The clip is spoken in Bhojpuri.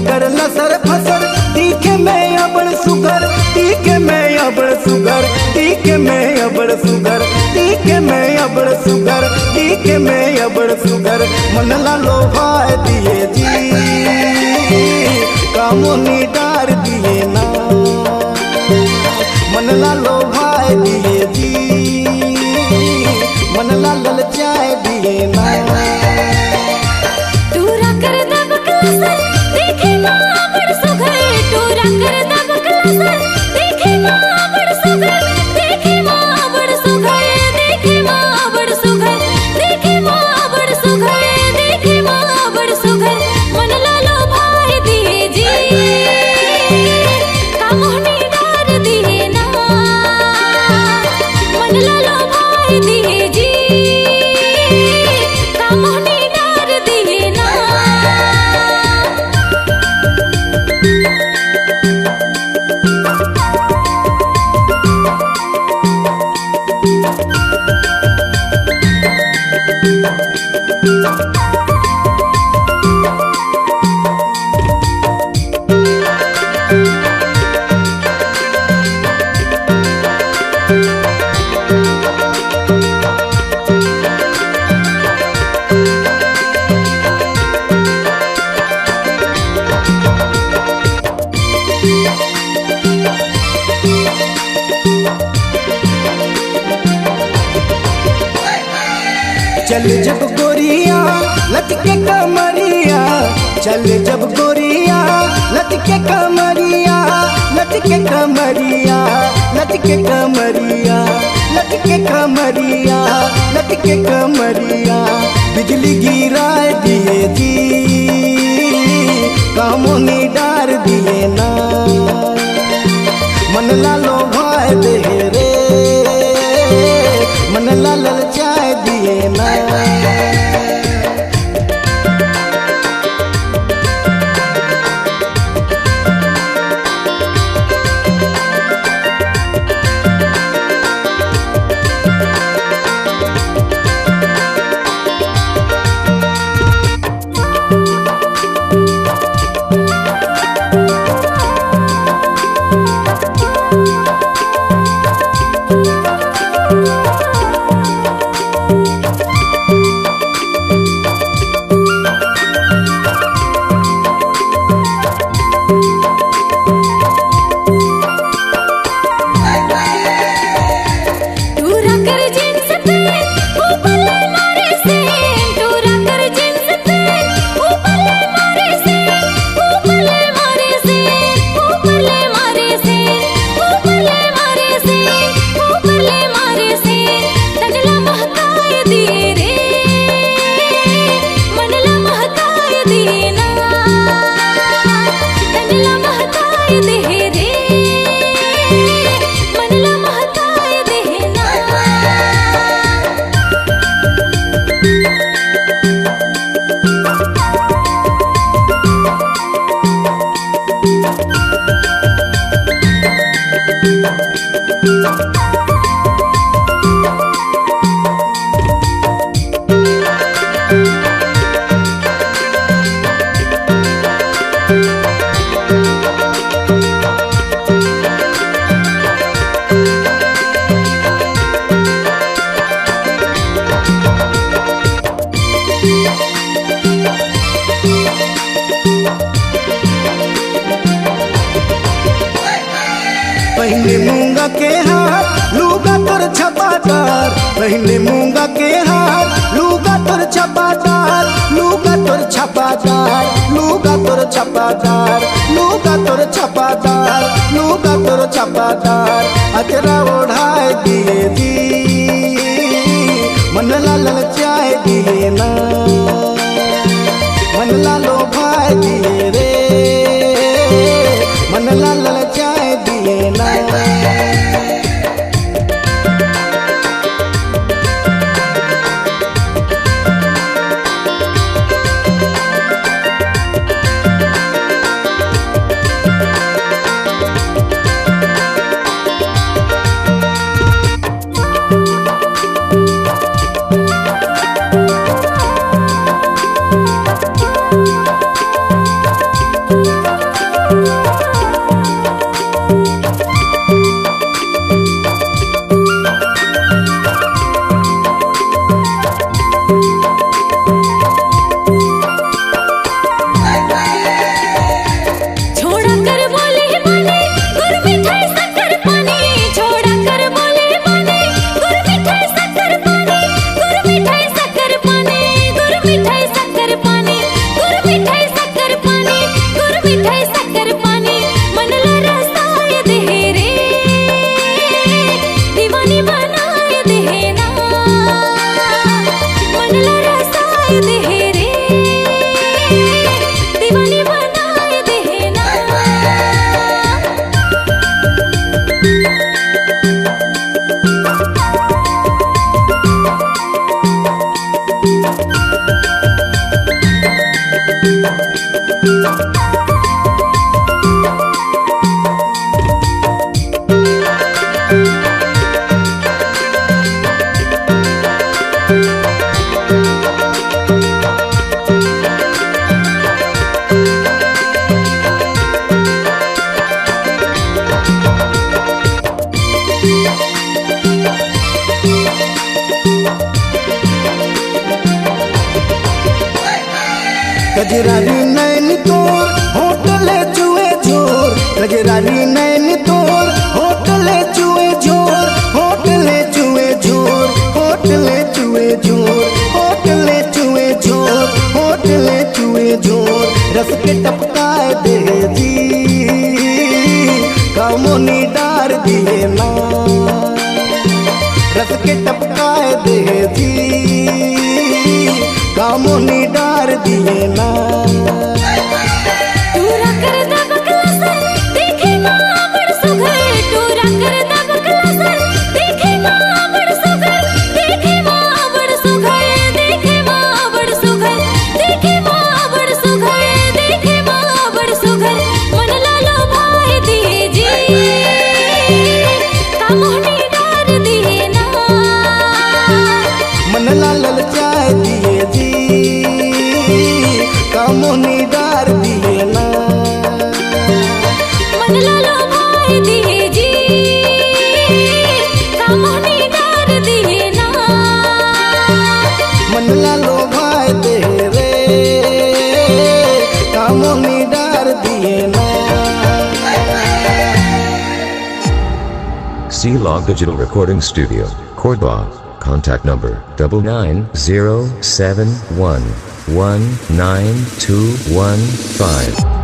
कर लसर फसर तीखे में अबड़ सुगर तीखे में अबड़ सुगर तीखे में अबड़ सुगर तीखे में अबड़ सुगर तीखे में अबड़ सुगर मन ला लोभाए दिए जी कामोनी डार दिए ना मन ला लोभाए दिए जी मन ला ललचाए दिए ना चल जब गोरिया लटके कमरिया चल जब गोरिया लटके कमरिया लटके कमरिया लटके कमरिया लटके कमरिया लटके कमरिया बिजली गिरा दिए जी कामोनी डार दिए ना मन ला लोभाए दे रे मन ला ललचाए दिए ना पहले मूंगा के हाथ लूगा तोर छपादार पहले मूंगा के हाथ लूगा तोर छपादार लूगा तोर छपादार लूगा तोर छपादार लूगा तोर छपादार लूगा तोर छपादार अचरा ओढ़ाए दिए दी मन ला ललचाए दिए ना मन ला लोभाए दिए रे मन ला ललचाए दिए ना मिठाई शक्कर पानी मनला रसाय दे रे दीवानी बनाए दे ना मनला रसाय दे रे दीवानी बनाए दे ना गजरानी नैन तोर होटले चुए झोर गजरानी नैन तोर होटले चुए झोर होटले चुए झोर होटले चुए झोर होटले चुए झोर होटले चुए झोर रस के टपकाए दे जी कामोनी डार दिए ना रस के टपकाए दे जी कामोनी डार दिए ना टूरा कर दबकला सर देखे माँ बड़ सुघर टूरा कर दबकला सर देखे माँ बड़ सुघर देखे माँ बड़ सुघर देखे माँ बड़ सुघर देखे माँ बड़ सुघर देखे माँ बड़ सुघर मन लालो भाई दिए जी कामोनी डार दिए ना मन लाल चाय दिए जी कामोनी डार दिए ना मन लालो भाई दिए जी कामोनी डार दिए ना मन लालो भाई दे रे कामोनी डार दिए ना C-Log Digital Recording Studio, Cordoba. Contact number 99071192115.